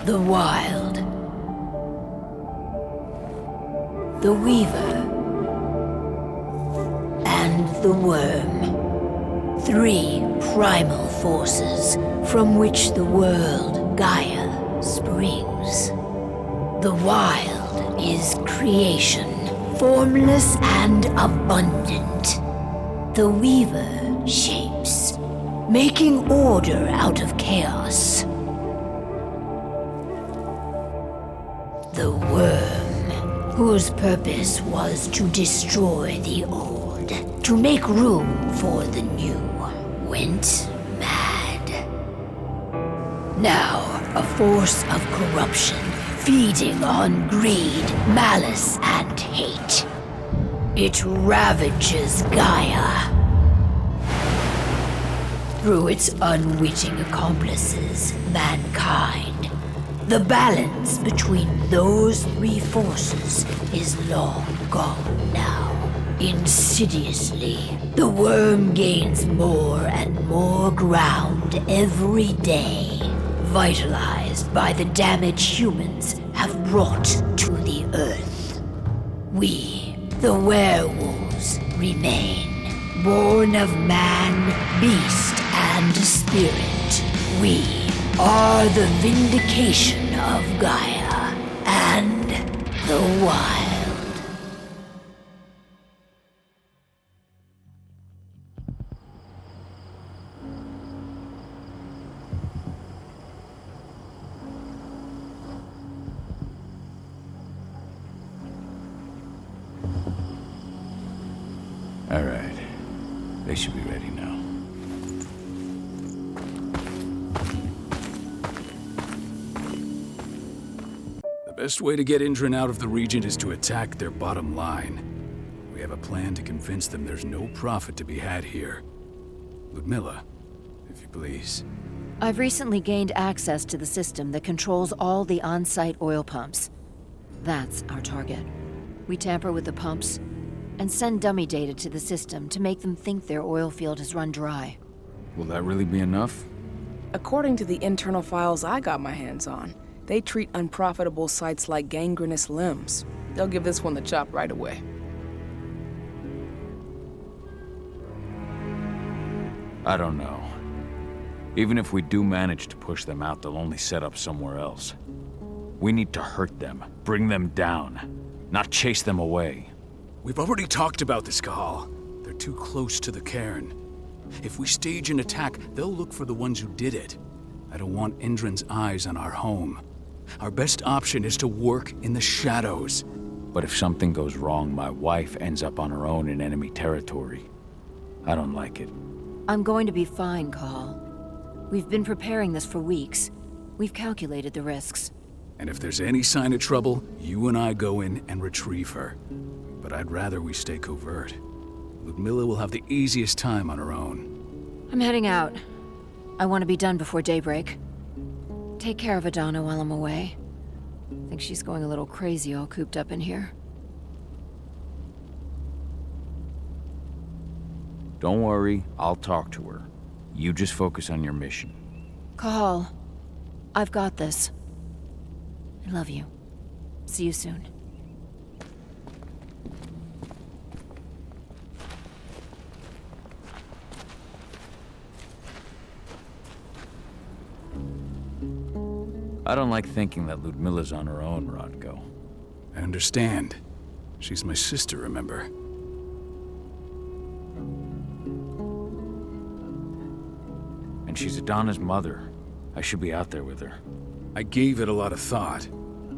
The wild. The weaver. And the worm. 3 primal forces from which the world, Gaia, springs. The wild is creation, formless and abundant. The weaver shapes, making order out of chaos. The worm, whose purpose was to destroy the old, to make room for the new, went mad. Now, a force of corruption, feeding on greed, malice, and hate. It ravages Gaia. Through its unwitting accomplices, mankind. The balance between those 3 forces is long gone now. Insidiously, the worm gains more and more ground every day, vitalized by the damage humans have brought to the Earth. We, the werewolves, remain, born of man, beast, and spirit. We are the vindication of Gaia and the wild. All right. They should be ready now. The best way to get Indran out of the region is to attack their bottom line. We have a plan to convince them there's no profit to be had here. Ludmilla, if you please. I've recently gained access to the system that controls all the on-site oil pumps. That's our target. We tamper with the pumps and send dummy data to the system to make them think their oil field has run dry. Will that really be enough? According to the internal files I got my hands on, they treat unprofitable sites like gangrenous limbs. They'll give this one the chop right away. I don't know. Even if we do manage to push them out, they'll only set up somewhere else. We need to hurt them, bring them down, not chase them away. We've already talked about this, Kahal. They're too close to the cairn. If we stage an attack, they'll look for the ones who did it. I don't want Indran's eyes on our home. Our best option is to work in the shadows. But if something goes wrong, my wife ends up on her own in enemy territory. I don't like it. I'm going to be fine, Kahal. We've been preparing this for weeks. We've calculated the risks. And if there's any sign of trouble, you and I go in and retrieve her. But I'd rather we stay covert. Ludmilla will have the easiest time on her own. I'm heading out. I want to be done before daybreak. Take care of Adana while I'm away. I think she's going a little crazy all cooped up in here. Don't worry, I'll talk to her. You just focus on your mission. Kahal, I've got this. I love you. See you soon. I don't like thinking that Ludmilla's on her own, Rodko. I understand. She's my sister, remember? And she's Adana's mother. I should be out there with her. I gave it a lot of thought.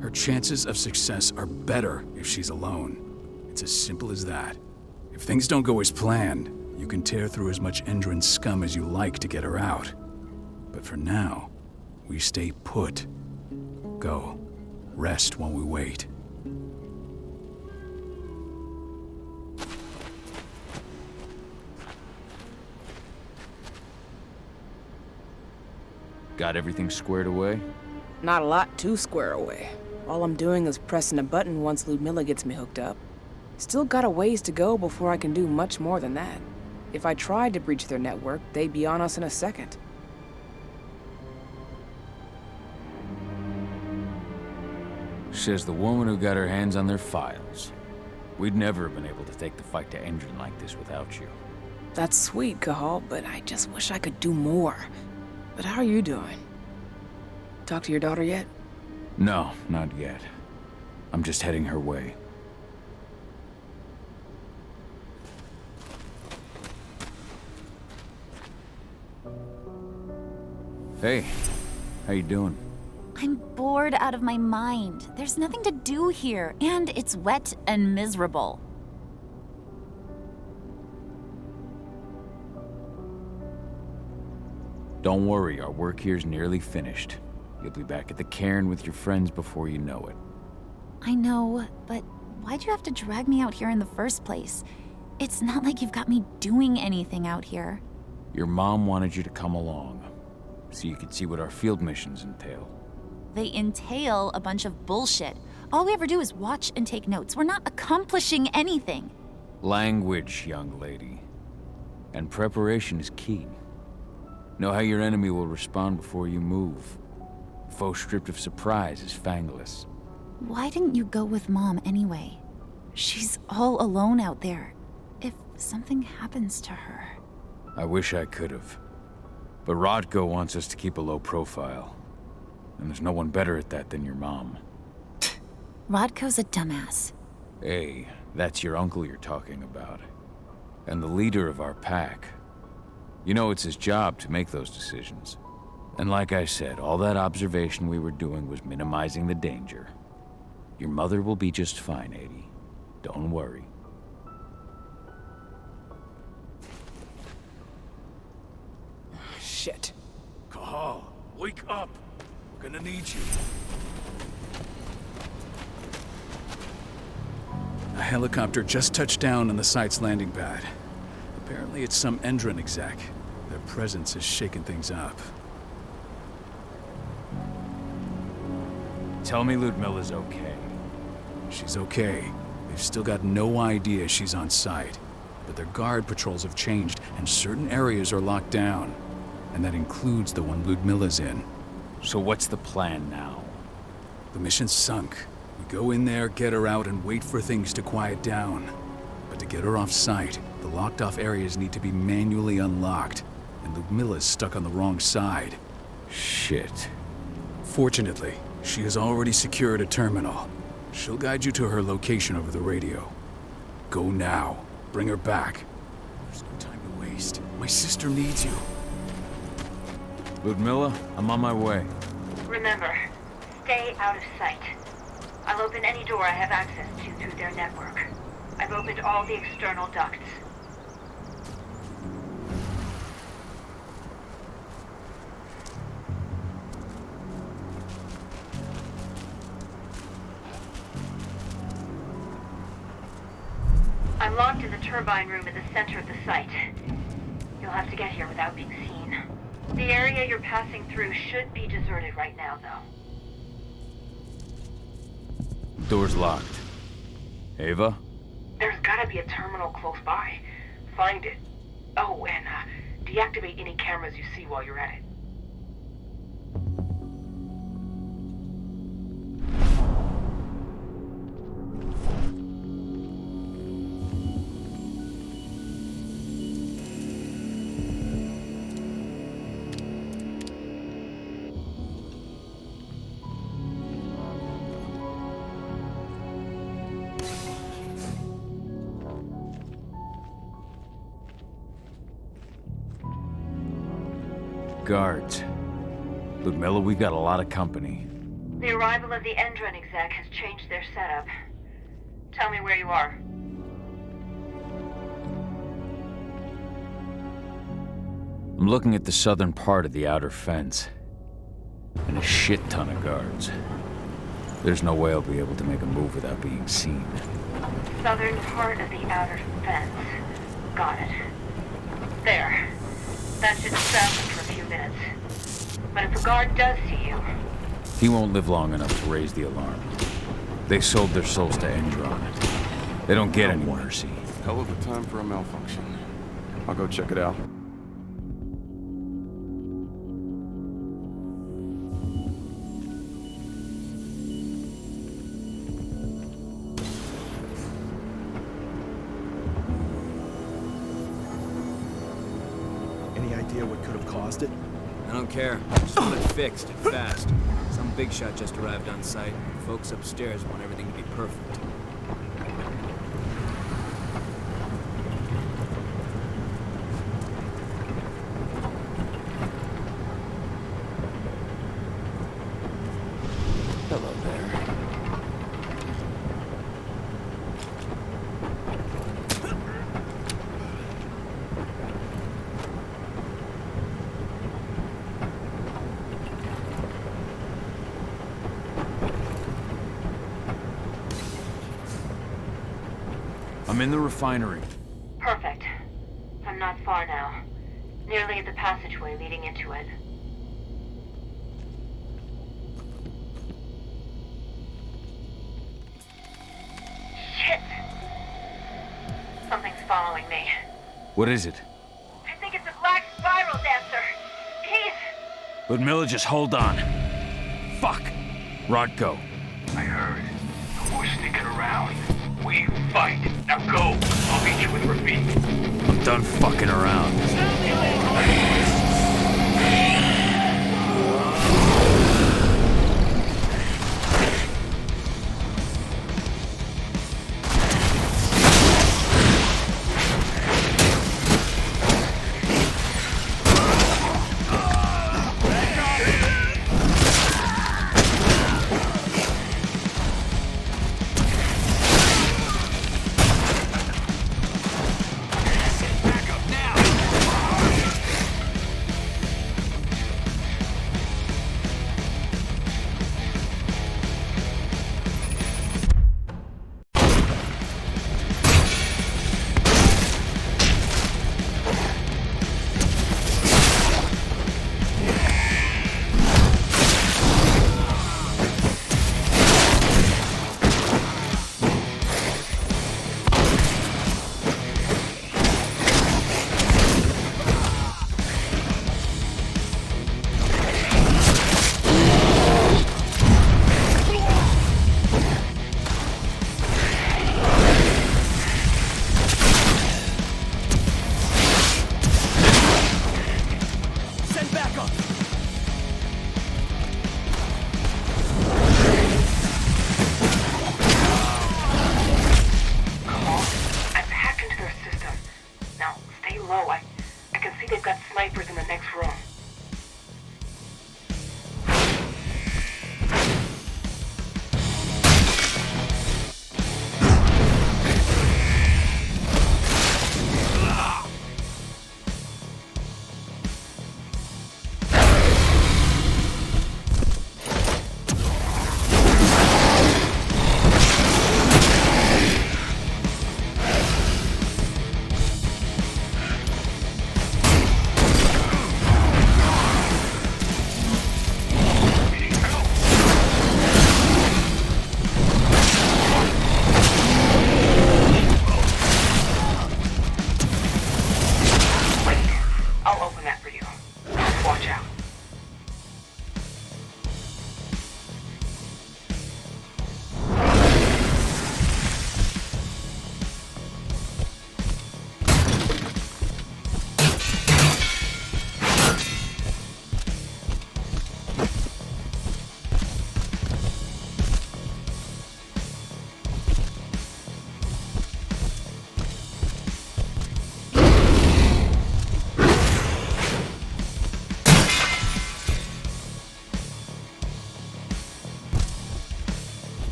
Her chances of success are better if she's alone. It's as simple as that. If things don't go as planned, you can tear through as much Indran scum as you like to get her out. But for now, we stay put. Go. Rest while we wait. Got everything squared away? Not a lot to square away. All I'm doing is pressing a button once Ludmilla gets me hooked up. Still got a ways to go before I can do much more than that. If I tried to breach their network, they'd be on us in a second. Says the woman who got her hands on their files. We'd never have been able to take the fight to Endron like this without you. That's sweet, Cahal, but I just wish I could do more. But how are you doing? Talk to your daughter yet? No, not yet. I'm just heading her way. Hey, how you doing? I'm bored out of my mind. There's nothing to do here, and it's wet and miserable. Don't worry, our work here's nearly finished. You'll be back at the cairn with your friends before you know it. I know, but why'd you have to drag me out here in the first place? It's not like you've got me doing anything out here. Your mom wanted you to come along, so you could see what our field missions entail. They entail a bunch of bullshit. All we ever do is watch and take notes. We're not accomplishing anything. Language, young lady. And preparation is key. Know how your enemy will respond before you move. A foe stripped of surprise is fangless. Why didn't you go with Mom anyway? She's all alone out there. If something happens to her... I wish I could have. But Rodko wants us to keep a low profile. And there's no one better at that than your mom. Rodko's a dumbass. Hey, that's your uncle you're talking about. And the leader of our pack. You know it's his job to make those decisions. And like I said, all that observation we were doing was minimizing the danger. Your mother will be just fine, Adie. Don't worry. Shit. Cahal, wake up! We're gonna need you. A helicopter just touched down on the site's landing pad. Apparently it's some Endron exec. Their presence has shaken things up. Tell me Ludmilla's okay. She's okay. They've still got no idea she's on site. But their guard patrols have changed, and certain areas are locked down. And that includes the one Ludmilla's in. So what's the plan now? The mission's sunk. We go in there, get her out, and wait for things to quiet down. But to get her off site, the locked-off areas need to be manually unlocked. And Ludmilla's stuck on the wrong side. Shit. Fortunately, she has already secured a terminal. She'll guide you to her location over the radio. Go now. Bring her back. There's no time to waste. My sister needs you. Ludmilla, I'm on my way. Remember, stay out of sight. I'll open any door I have access to through their network. I've opened all the external ducts. I'm locked in the turbine room in the center of the site. You'll have to get here without being seen. The area you're passing through should be deserted right now, though. Door's locked. Ava? There's gotta be a terminal close by. Find it. Oh, and deactivate any cameras you see while you're at it. Guards. Ludmilla, we've got a lot of company. The arrival of the Endron exec has changed their setup. Tell me where you are. I'm looking at the southern part of the outer fence. And a shit ton of guards. There's no way I'll be able to make a move without being seen. Southern part of the outer fence. Got it. There. That should stop them for a few minutes. But if a guard does see you... He won't live long enough to raise the alarm. They sold their souls to Endron. They don't get any mercy. Hell of a time for a malfunction. I'll go check it out. idea what could have caused it? I don't care. Just want it fixed, and fast. Some big shot just arrived on site. Folks upstairs want everything to be perfect. Hello there. I'm in the refinery. Perfect. I'm not far now. Nearly at the passageway leading into it. Shit! Something's following me. What is it? I think it's a black spiral dancer. He's... Ludmilla, just hold on. Fuck! Rodko. I heard. We're sneaking around. We fight. Now go. I'll meet you with Rafik. I'm done fucking around.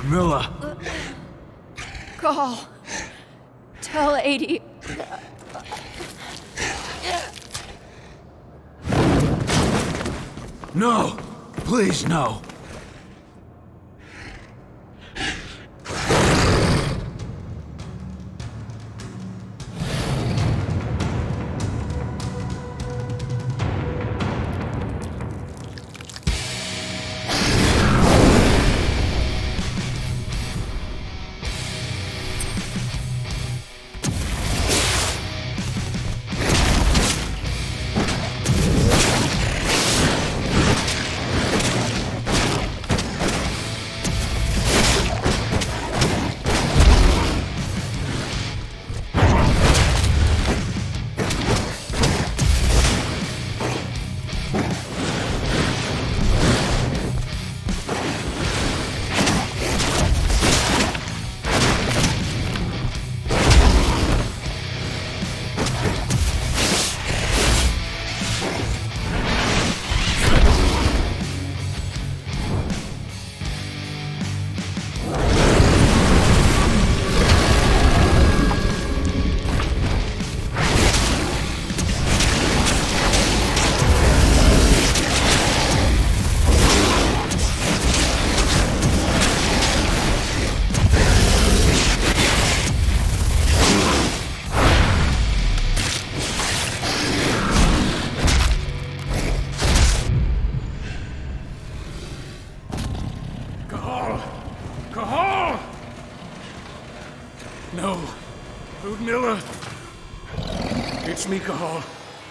Ludmilla! Call. Tell 80. No! Please, no! Kahal! No. Ludmilla. It's me, Kahal.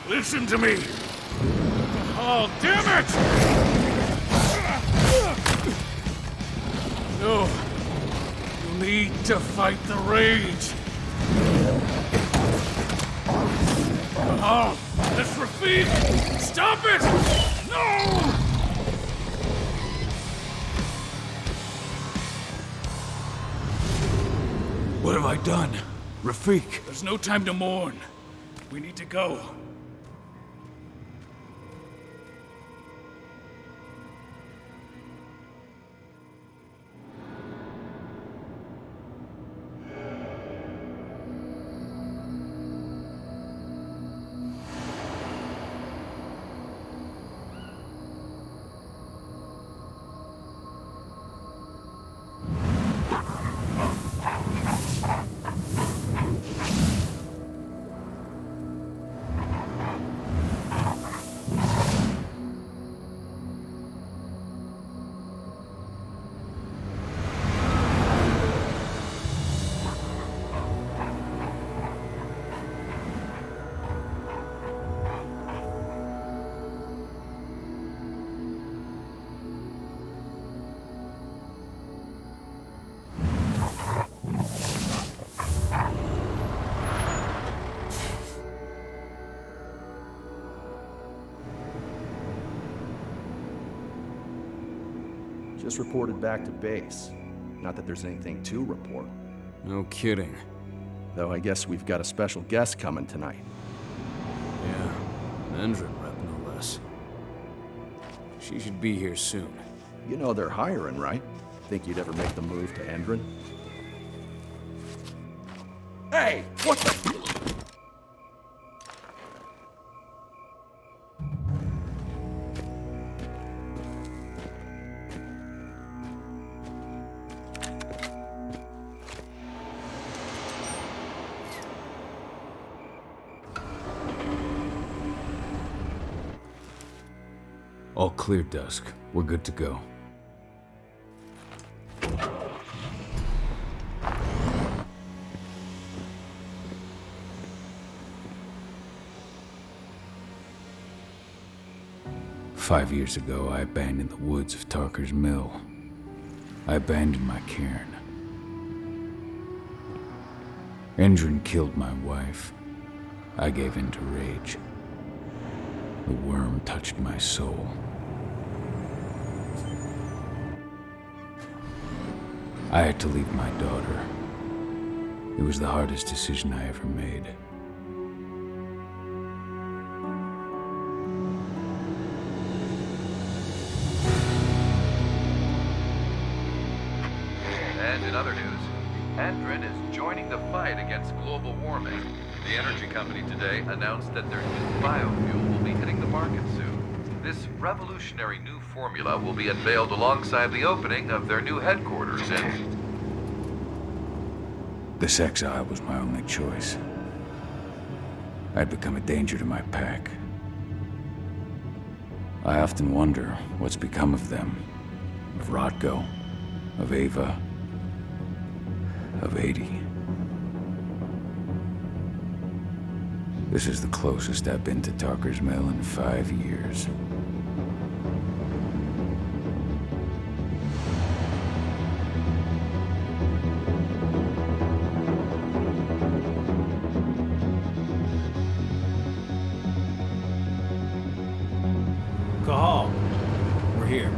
Listen to me. Kahal, damn it! No. You need to fight the rage. Kahal, that's Rafik! Stop it! No! What have I done? Rafik! There's no time to mourn. We need to go. Just reported back to base. Not that there's anything to report. No kidding. Though I guess we've got a special guest coming tonight. Yeah, an Endron rep, no less. She should be here soon. You know they're hiring, right? Think you'd ever make the move to Endron? Hey! What the... All clear, Dusk. We're good to go. Five years ago, I abandoned the woods of Tarker's Mill. I abandoned my cairn. Endron killed my wife. I gave in to rage. The worm touched my soul. I had to leave my daughter. It was the hardest decision I ever made. And in other news, Andrin is joining the fight against global warming. The energy company today announced that their new biofuel will be hitting the market soon. This revolutionary new formula will be unveiled alongside the opening of their new headquarters in... This exile was my only choice. I'd become a danger to my pack. I often wonder what's become of them. Of Rotko, of Ava, of 80. This is the closest I've been to Talker's Mill in 5 years. Cahal, we're here.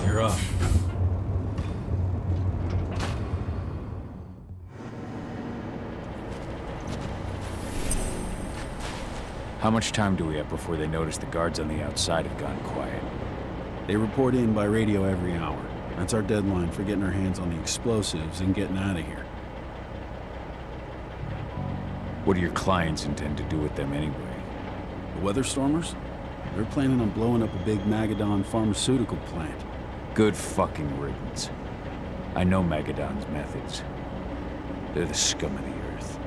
You're up. How much time do we have before they notice the guards on the outside have gone quiet? They report in by radio every hour. That's our deadline for getting our hands on the explosives and getting out of here. What do your clients intend to do with them anyway? The Weatherstormers? They're planning on blowing up a big Magadon pharmaceutical plant. Good fucking riddance. I know Magadon's methods. They're the scum of the earth.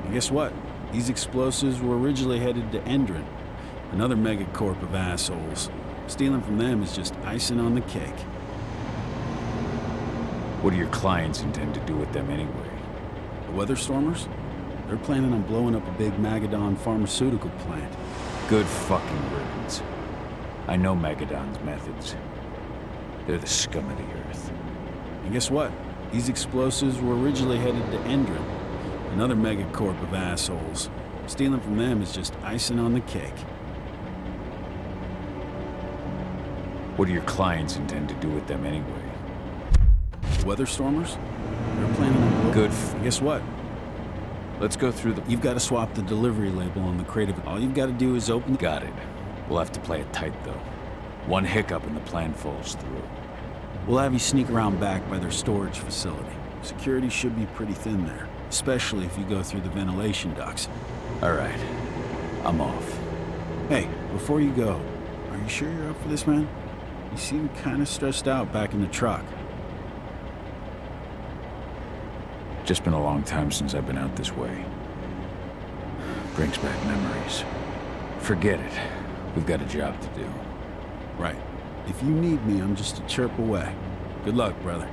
And guess what? These explosives were originally headed to Endrin, another megacorp of assholes. Stealing from them is just icing on the cake. What do your clients intend to do with them anyway? The Weatherstormers? They're planning on blowing up a big Magadon pharmaceutical plant. Good fucking riddance. I know Magadon's methods. They're the scum of the earth. And guess what? These explosives were originally headed to Endrin, another megacorp of assholes. Stealing from them is just icing on the cake. What do your clients intend to do with them anyway? The Weatherstormers? They're planning on... Good Guess what? Let's go through the... You've got to swap the delivery label on the crate of it. All you've got to do is open... Got it. We'll have to play it tight, though. One hiccup and the plan falls through. We'll have you sneak around back by their storage facility. Security should be pretty thin there, especially if you go through the ventilation ducts. All right. I'm off. Hey, before you go, are you sure you're up for this, man? You seem kind of stressed out back in the truck. Just been a long time since I've been out this way. Brings back memories. Forget it. We've got a job to do. Right. If you need me, I'm just a chirp away. Good luck, brother.